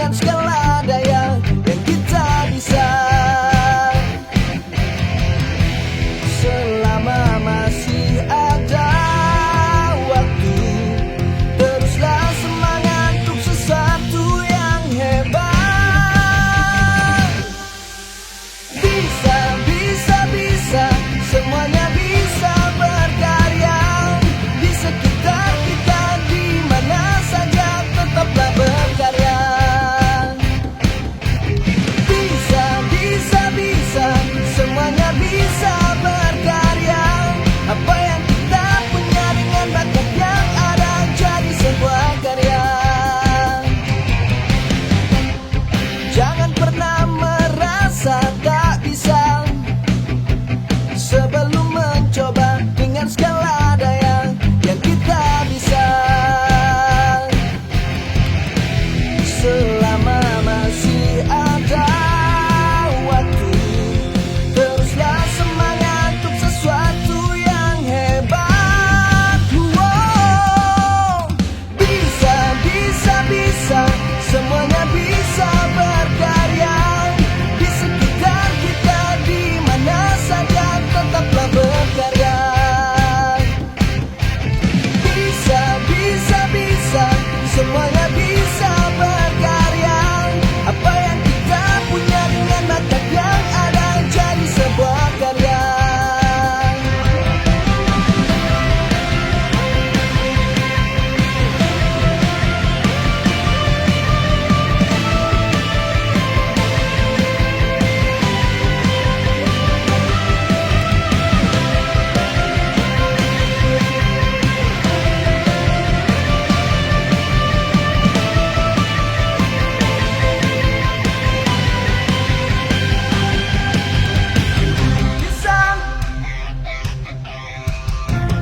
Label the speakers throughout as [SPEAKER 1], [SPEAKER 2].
[SPEAKER 1] dengan segala daya yang kita bisa. Selama masih ada waktu, teruslah semangat untuk sesuatu yang hebat. Bisa, bisa, bisa, semuanya bisa berkarya. Di sekitar kita, di mana saja, tetaplah berkarya. Bisa, bisa, bisa, semuanya bisa berkarya. Apa yang kita punya dengan bakat yang ada jadi sebuah karya. Jangan pernah merasa tak bisa sebelum mencoba dengan segala daya yang kita bisa. Selama masih ada waktu, teruslah semangat untuk sesuatu yang hebat. Wow. Bisa, bisa, bisa, semuanya bisa berkarya. Di sekitar kita, di mana saja, tetaplah berkarya. Bisa, bisa, bisa, semuanya bisa berkarya. Apa yang kita punya dengan bakat yang ada jadi sebuah karya.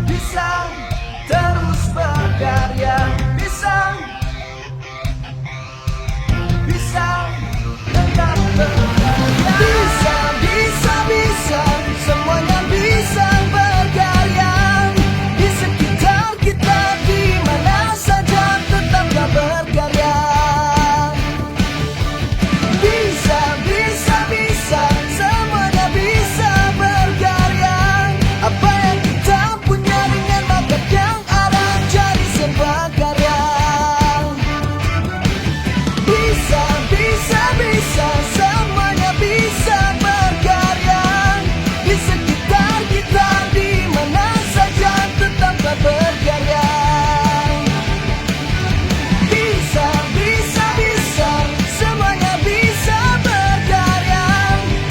[SPEAKER 1] Bisa, terus berkarya. Bisa, bisa, tetap berkarya. Bisa, bisa, bisa, semuanya bisa berkarya. Di sekitar kita, di mana saja, tetaplah berkarya. Bisa, bisa, bisa, semuanya bisa berkarya. Apa yang kita punya dengan bakat yang ada jadi sebuah karya. Bisa, bisa, bisa, semuanya bisa berkarya. Di sekitar kita, di mana saja, tetaplah berkarya. Bisa, bisa, bisa, semuanya bisa berkarya.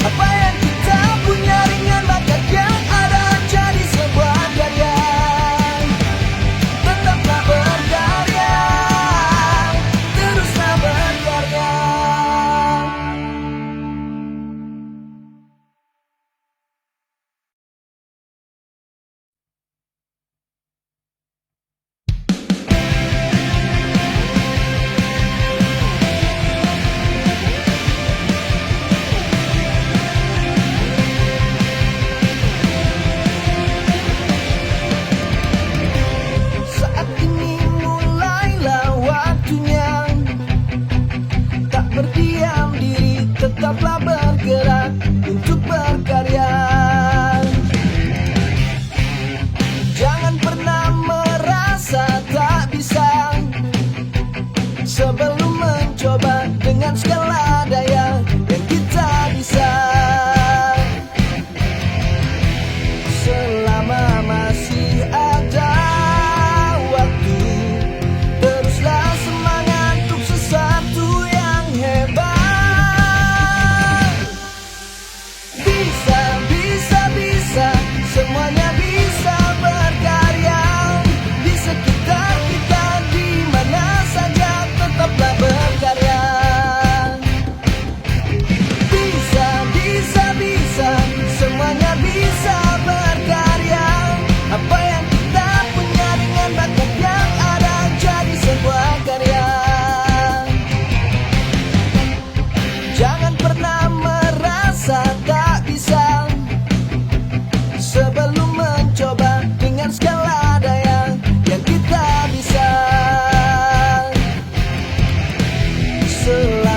[SPEAKER 1] Apa yang kita punya dengan bakat yang ada jadi sebuah karya. Tetaplah berkarya, teruslah berkarya. Saat ini mulailah waktunya, tak berdiam diri, tetaplah bergerak untuk berkarya. Jangan pernah merasa tak bisa sebelum mencoba dengan segala daya yang kita bisa. Selama masih ada waktu, teruslah semangat untuk sesuatu yang hebat. Bisa, bisa, bisa, semuanya bisa berkarya. Di sekitar kita, di mana saja, tetaplah berkarya. Bisa, bisa, bisa, semuanya bisa berkarya. Apa yang kita punya dengan bakat yang ada jadi sebuah karya. Jangan pernah merasa tak bisa sebelum mencoba dengan segala daya yang kita bisa. Selalu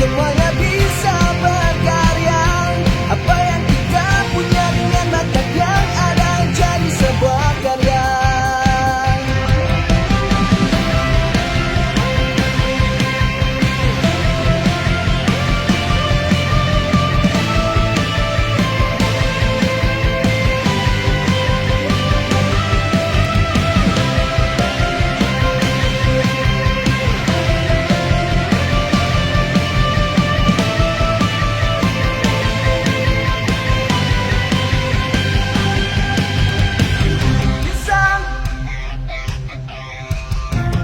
[SPEAKER 1] semuanya bisa berkarya. Apa yang kita punya dengan bakat yang ada jadi sebuah karya.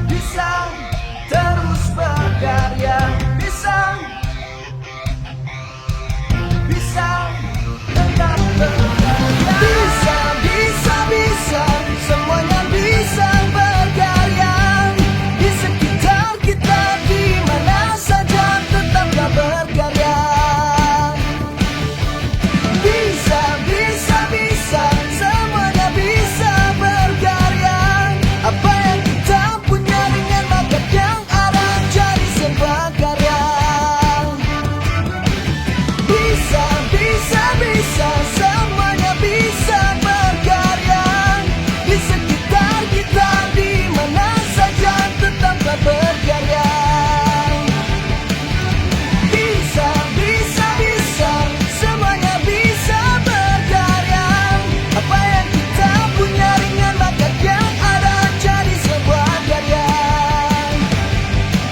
[SPEAKER 1] Bisa terus berkarya, bisa tetap berkarya. Bisa semuanya bisa berkarya. Di sekitar kita di mana saja tetaplah berkarya. Bisa semuanya bisa berkarya. Apa yang kita punya dengan bakat yang ada jadi sebuah karya. Bisa semuanya bisa berkarya. Di sekitar kita di mana saja tetaplah berkarya. Bisa semuanya bisa berkarya. Apa yang kita punya dengan bakat yang ada jadi sebuah karya.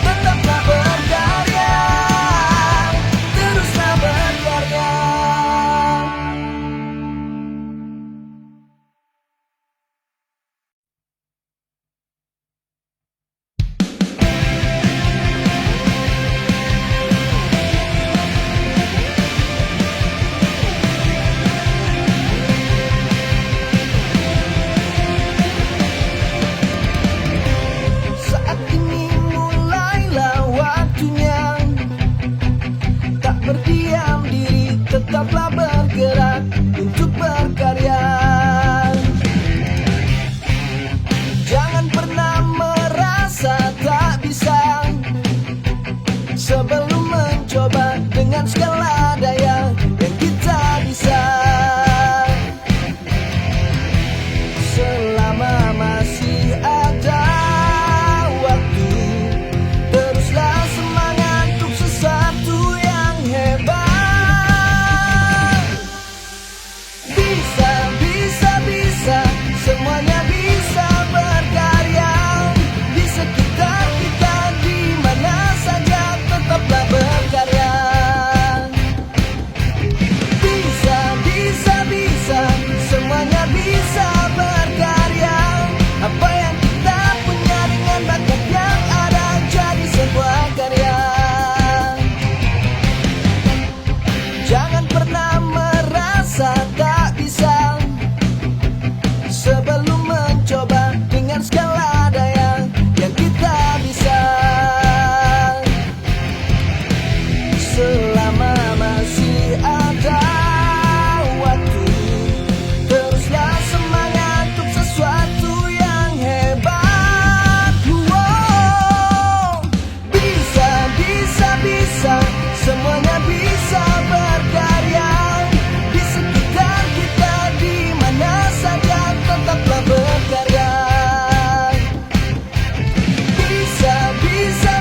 [SPEAKER 1] Tetaplah berkarya, teruslah berkarya. Saat ini mulailah waktunya, tak berdiam diri, tetaplah bergerak untuk berkarya. Jangan pernah merasa tak bisa sebelum mencoba dengan segala daya yang kita bisa. Selama masih ada waktu, teruslah semangat untuk sesuatu yang hebat. Bisa semuanya bisa berkarya. Di sekitar kita di mana saja tetaplah berkarya. Bisa semuanya bisa berkarya. Apa yang kita punya dengan bakat yang ada jadi sebuah karya. Jangan pernah merasa tak bisa sebelum mencoba dengan segala daya yang kita bisa. Selama masih ada waktu, teruslah semangat untuk sesuatu yang hebat. Bisa semuanya bisa berkarya. Di sekitar kita di mana saja tetaplah berkarya.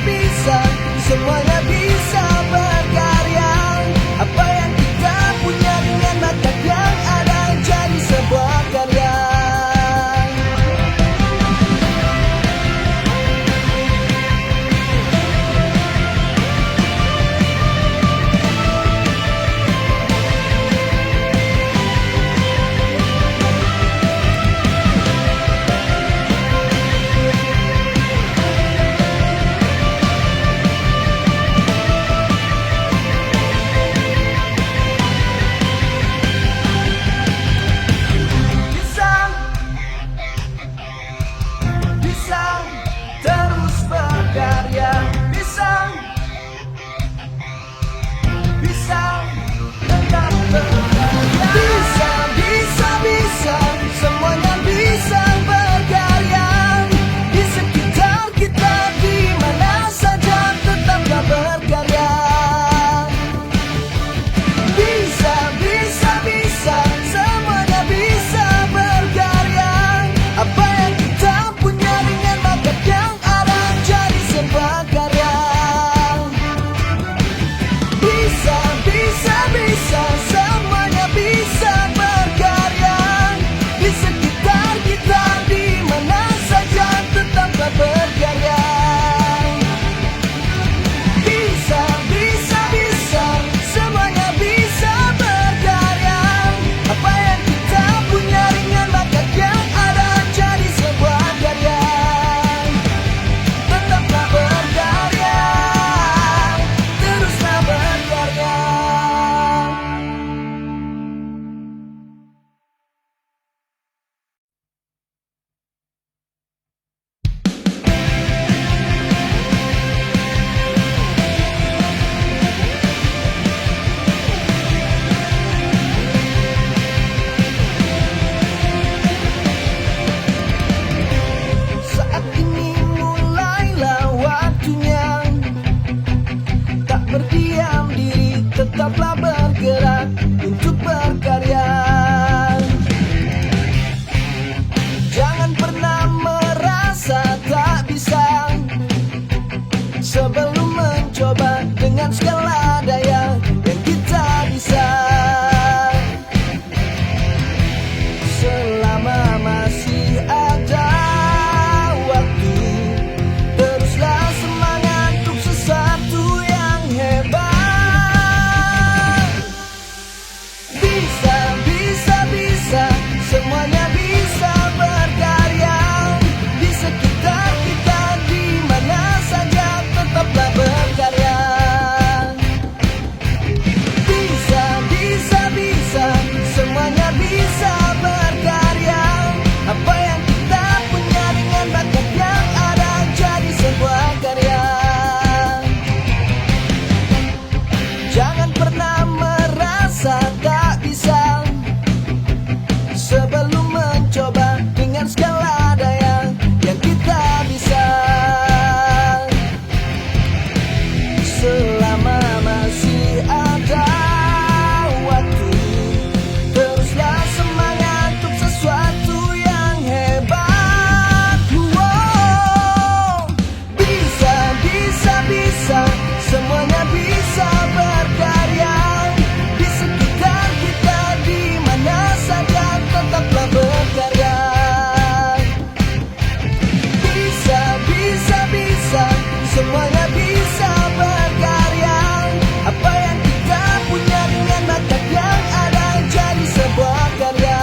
[SPEAKER 1] Bisa semuanya bisa berkarya. Apa yang kita punya dengan bakat yang ada jadi sebuah karya. dengan segala daya yang kita bisa. Selama masih ada waktu, teruslah semangat untuk sesuatu yang hebat. Bisa, bisa, bisa, semuanya bisa berkarya. Di sekitar kita, di mana saja, tetaplah berkarya. Bisa, bisa, bisa, semuanya bisa berkarya. Apa yang kita punya dengan bakat yang ada, jadi sebuah karya. Jangan pernah merasa tak bisa sebelum mencoba dengan segala daya yang kita bisa. Selama masih ada waktu, teruslah semangat untuk sesuatu yang hebat. Wow. Bisa, bisa, bisa, semuanya bisa berkarya. Di sekitar kita, di mana saja, tetaplah berkarya. Bisa, bisa, bisa, semuanya bisa berkarya. Apa yang kita punya dengan bakat yang ada, jadi sebuah karya.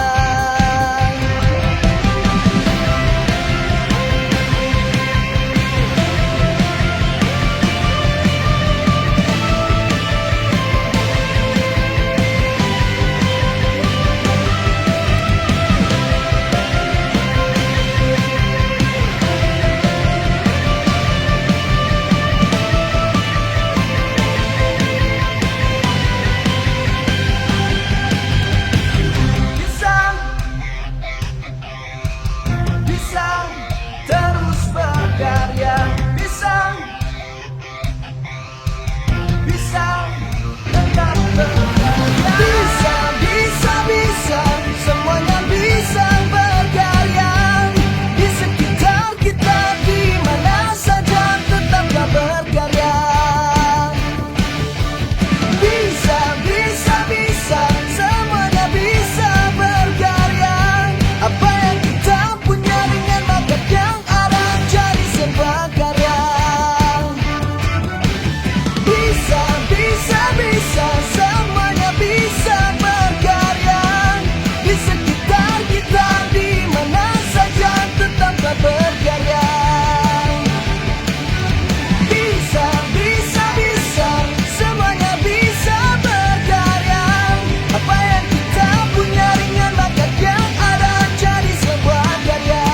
[SPEAKER 1] Bisa, terus berkarya. Bisa, tetap berkarya. Bisa, bisa, bisa, semuanya bisa berkarya. Di sekitar kita, di mana saja, tetaplah berkarya. Bisa, bisa, bisa, semuanya bisa berkarya. Apa yang kita punya dengan bakat yang ada, jadi sebuah karya. Bisa, bisa, bisa, semuanya bisa berkarya. Di sekitar kita, di mana saja, tetaplah berkarya. Bisa, bisa, bisa, semuanya bisa berkarya. Apa yang kita punya dengan bakat yang ada, jadi sebuah karya.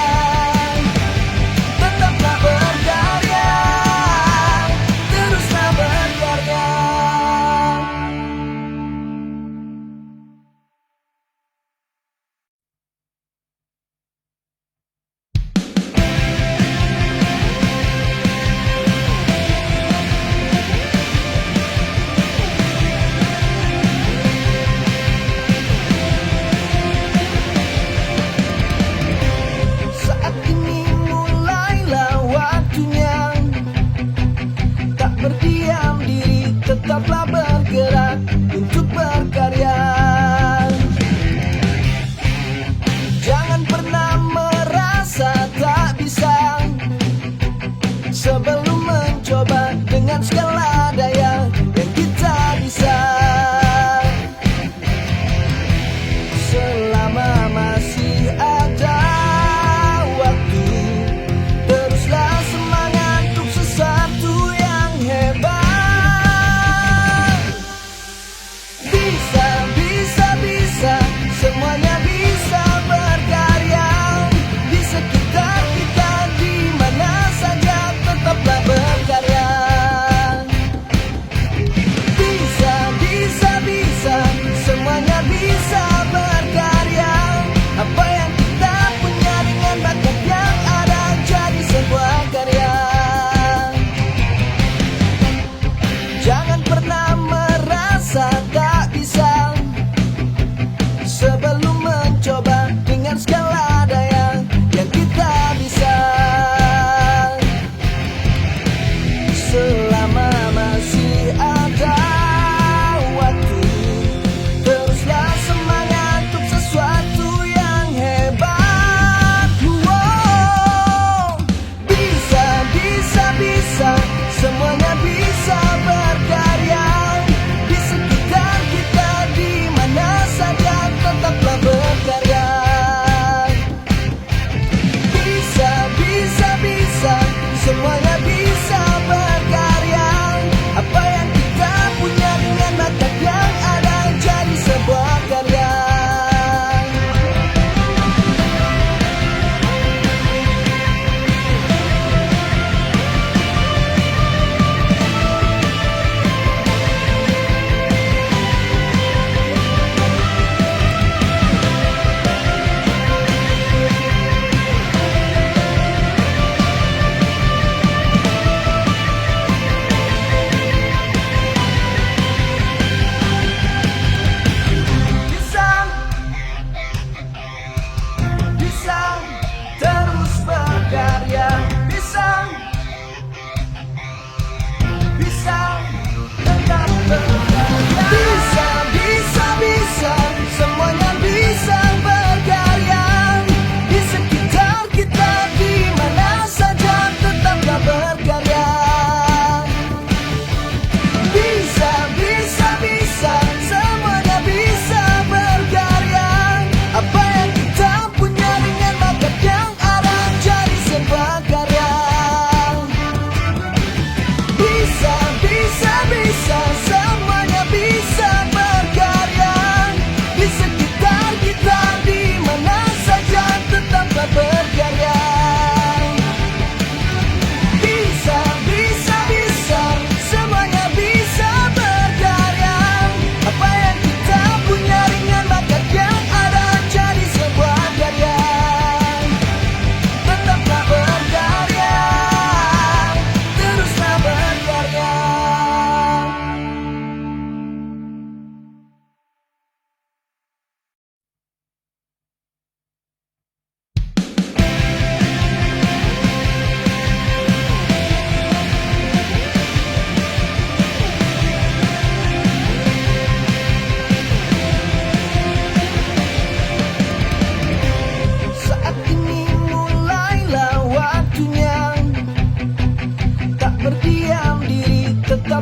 [SPEAKER 1] Tetaplah berkarya, teruslah berkarya. Saat ini mulailah waktunya, tak berdiam diri, tetaplah bergerak untuk berkarya. Jangan pernah merasa tak bisa sebelum mencoba dengan segala daya yang kita bisa. Selama masih ada waktu, teruslah semangat untuk sesuatu yang hebat. Bisa, bisa, bisa, semuanya bisa berkarya. Di sekitar kita, di mana saja, tetaplah berkarya. Bisa, bisa, bisa, semuanya bisa berkarya. Apa yang kita punya dengan bakat yang ada, jadi sebuah karya. Jangan pernah merasa tak bisa sebelum mencoba dengan segala daya yang kita bisa. Selama masih ada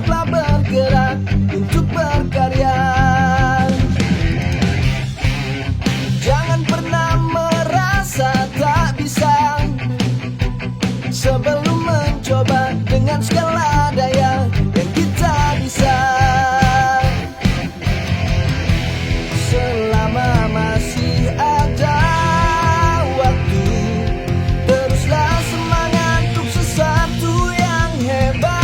[SPEAKER 1] tetaplah bergerak untuk berkarya. Jangan pernah merasa tak bisa sebelum mencoba dengan segala daya yang kita bisa. Selama masih ada waktu, teruslah semangat untuk sesuatu yang hebat.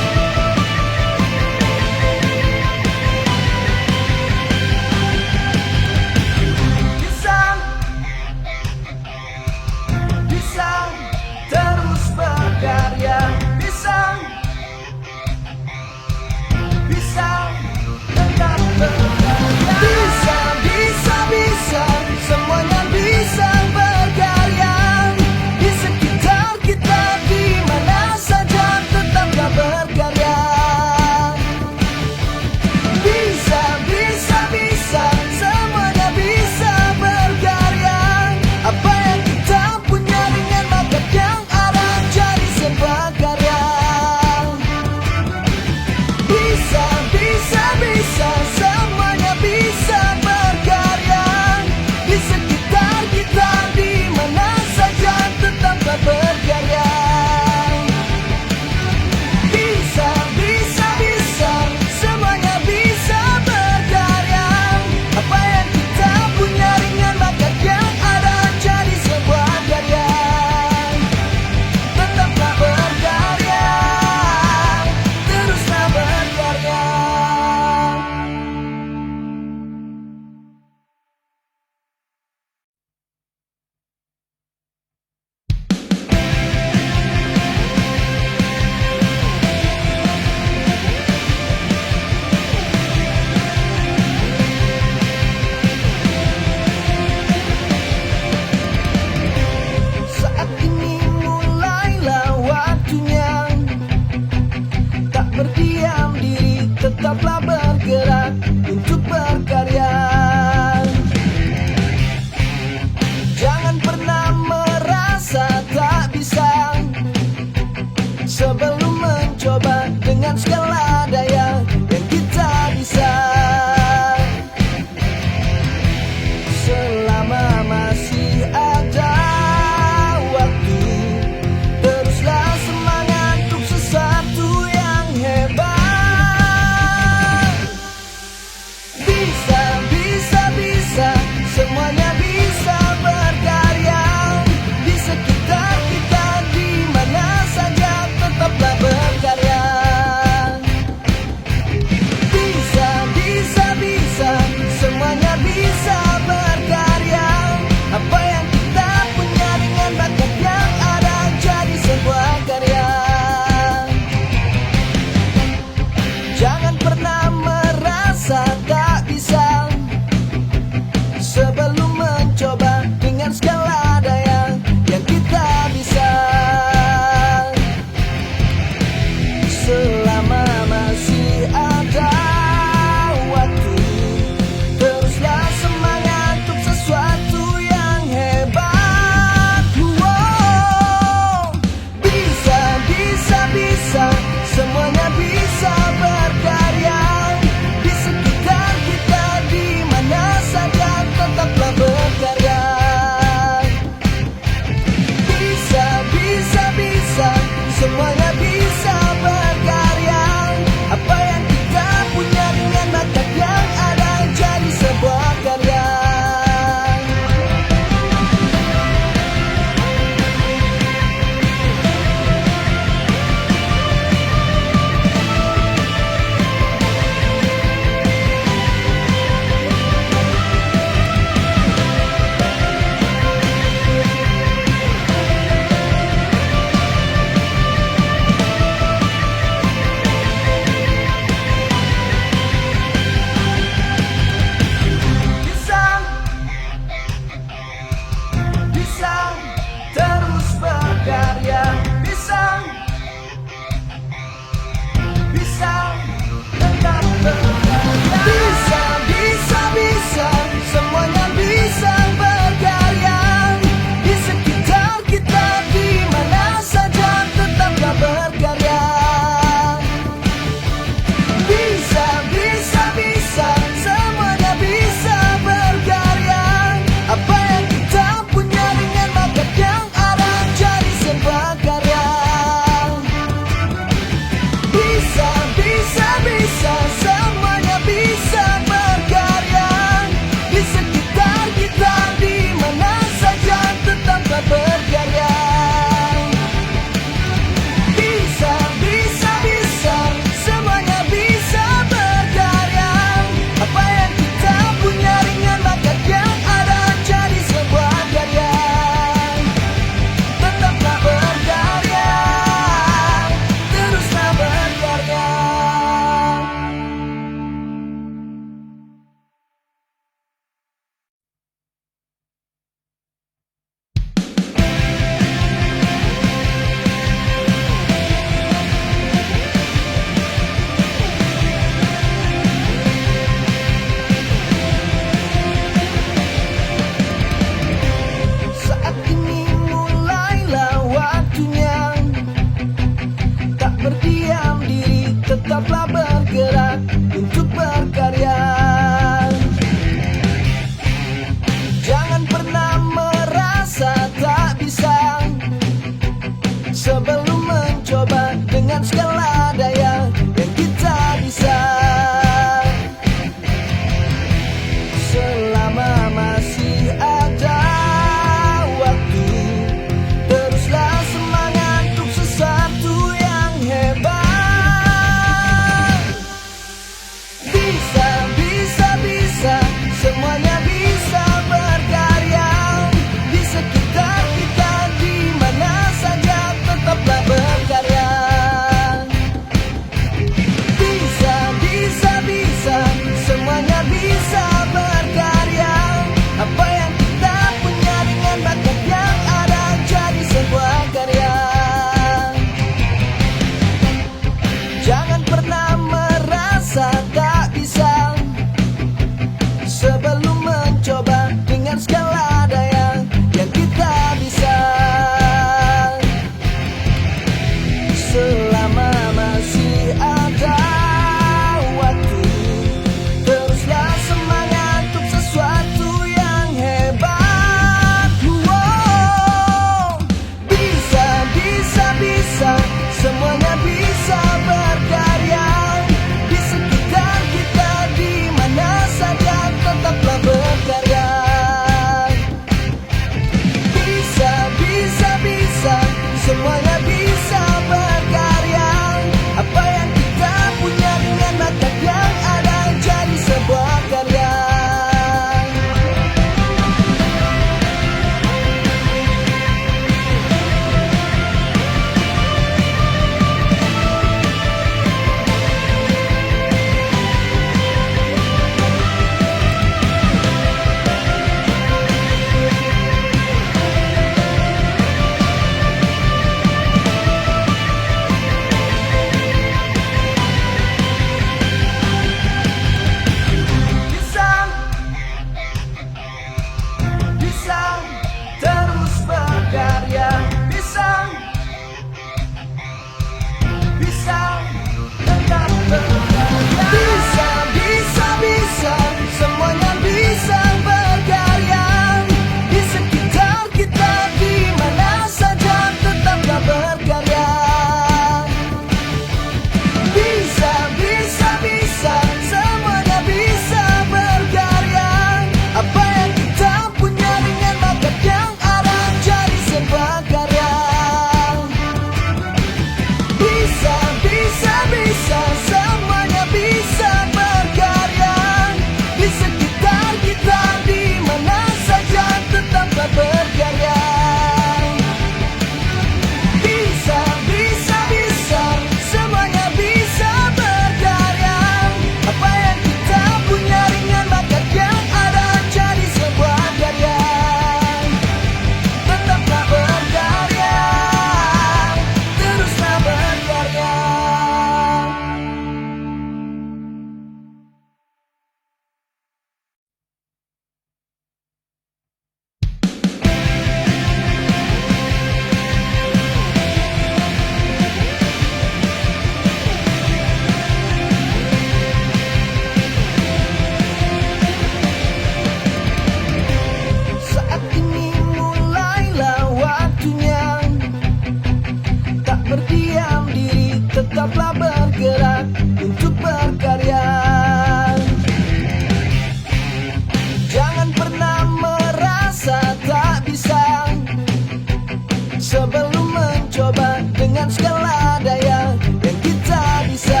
[SPEAKER 1] dengan segala daya yang kita bisa.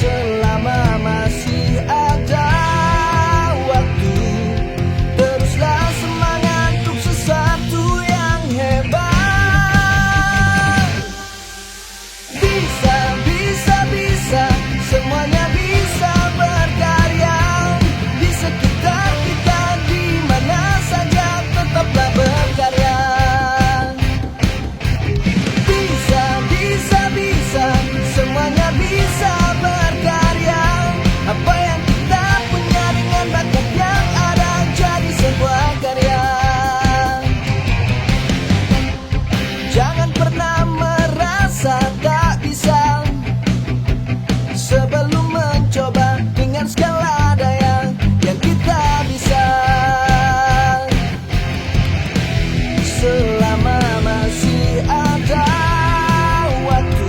[SPEAKER 1] Selama masih ada waktu, teruslah semangat untuk sesuatu yang hebat. Bisa, bisa, bisa, semuanya bisa berkarya. Di sekitar kita, di mana saja, tetaplah berkarya. Bisa, bisa, bisa, semuanya bisa berkarya. Apa yang kita punya dengan bakat yang ada, jadi sebuah karya. Jangan pernah merasa tak bisa sebelum mencoba dengan segala daya yang kita bisa. Selama masih ada waktu,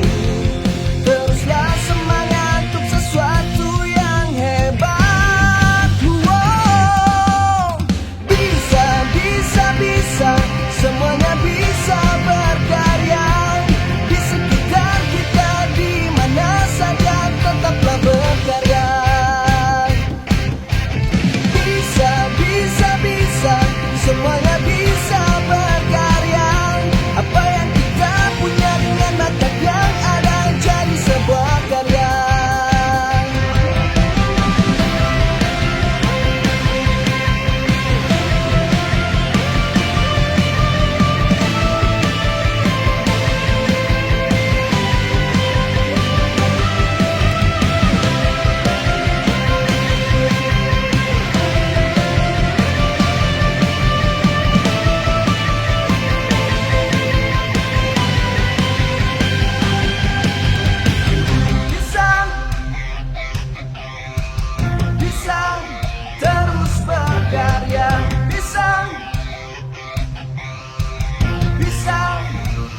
[SPEAKER 1] teruslah semangat untuk sesuatu yang hebat. Wow. Bisa, bisa, bisa, semuanya bisa berkarya. Di sekitar kita, di mana saja, tetaplah berkarya. Bisa, bisa, bisa, semuanya bisa berkarya. Apa yang kita punya dengan bakat yang ada, jadi sebuah karya. Bisa, terus berkarya. Bisa,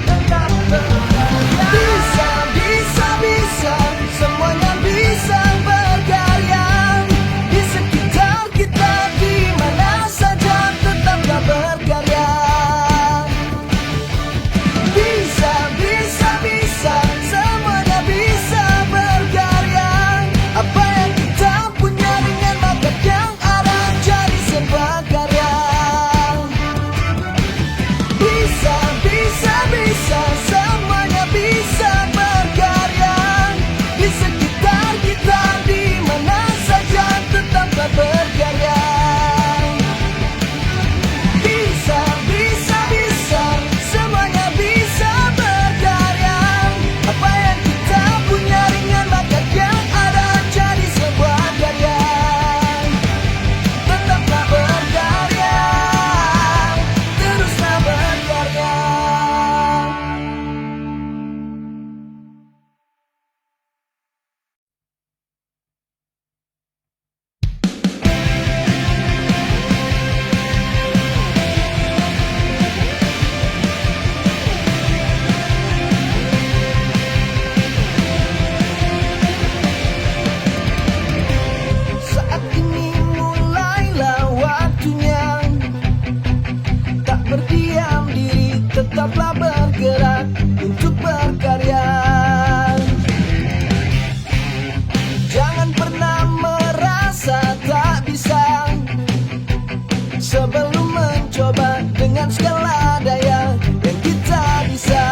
[SPEAKER 1] tetap berkarya. Bisa, bisa, bisa, semuanya bisa berkarya. Di sekitar kita, di mana saja, tetaplah berkarya. Bisa, bisa, bisa, semuanya bisa berkarya. Apa yang kita punya dengan bakat yang ada, jadi sebuah karya. Bisa, bisa, bisa, semuanya bisa berkarya. Di sekitar kita, di mana saja, tetaplah berkarya. Bisa, bisa, bisa, semuanya bisa berkarya. Apa yang kita punya dengan bakat yang ada, jadi sebuah karya. Tetaplah berkarya, teruslah berkarya. Saat ini mulailah waktunya, tak berdiam diri, tetaplah bergerak untuk berkarya. Jangan pernah merasa tak bisa sebelum mencoba dengan segala daya yang kita bisa.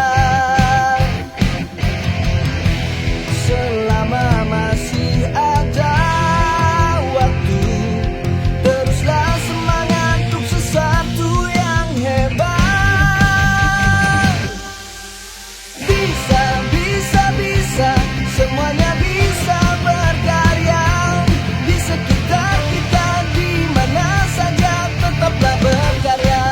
[SPEAKER 1] Selama masih ada waktu, teruslah semangat untuk sesuatu yang hebat. Bisa, bisa, bisa, semuanya bisa berkarya. Di sekitar kita, di mana saja, tetaplah berkarya.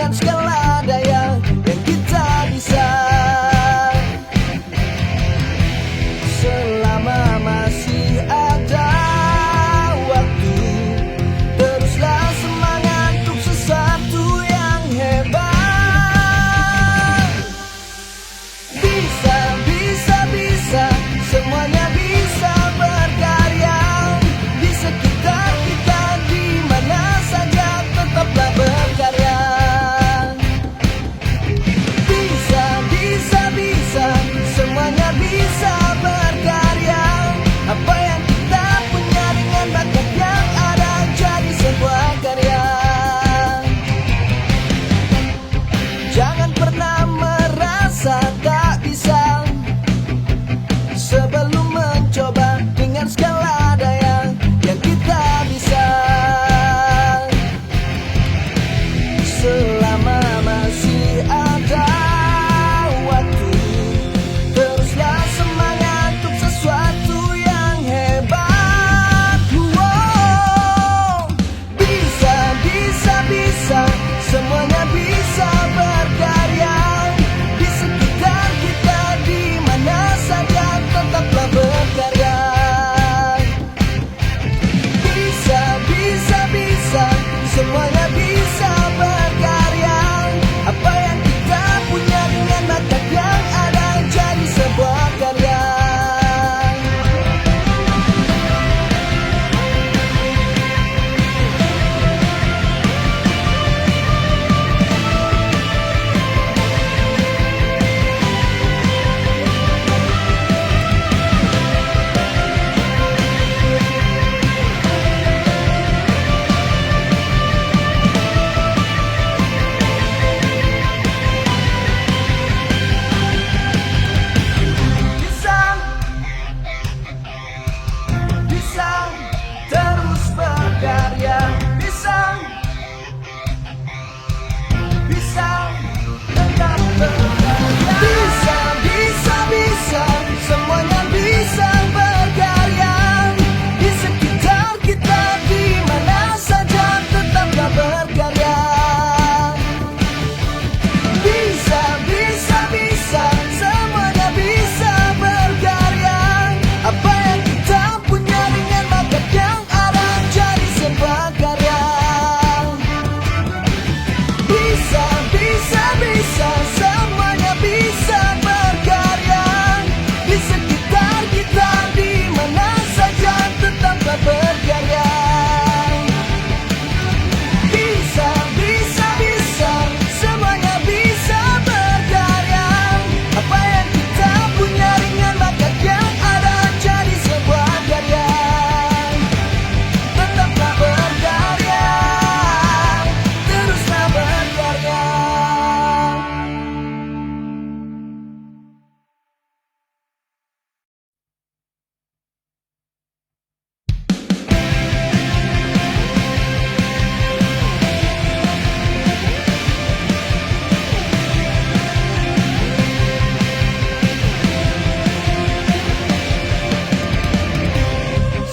[SPEAKER 1] dengan segala daya yang kita bisa. Selama masih ada waktu, teruslah semangat untuk sesuatu yang hebat. Bisa, bisa, bisa, semuanya bisa berkarya. Di sekitar kita, di mana saja, tetaplah berkarya. Bisa, bisa, bisa, semuanya bisa berkarya. Apa yang kita punya dengan bakat yang ada, jadi sebuah karya. Jangan pernah merasa tak bisa sebelum mencoba dengan segala daya yang kita bisa. Selama masih ada waktu, teruslah semangat untuk sesuatu yang hebat. Wow. Bisa, bisa, bisa, semuanya bisa berkarya. Di sekitar kita, di mana saja, tetaplah berkarya. Bisa, bisa, bisa, semuanya bisa berkarya. Apa yang kita punya dengan bakat yang ada, jadi sebuah karya. Bisa, terus berkarya. Bisa, bisa, tetap berkarya. Bisa, bisa, bisa, semuanya bisa berkarya. Di sekitar kita, di mana saja, tetaplah berkarya. Bisa, bisa, bisa, semuanya bisa berkarya. Apa yang kita punya dengan bakat yang ada, jadi sebuah karya. Bisa, bisa, bisa, semuanya bisa berkarya. Di sekitar kita, di mana saja, tetaplah berkarya. Bisa, bisa, bisa, semuanya bisa berkarya. Apa yang kita punya dengan bakat yang ada, jadi sebuah karya. Tetaplah berkarya, teruslah berkarya.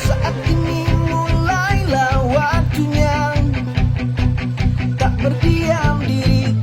[SPEAKER 1] Saat ini mulailah waktunya, tak berdiam diri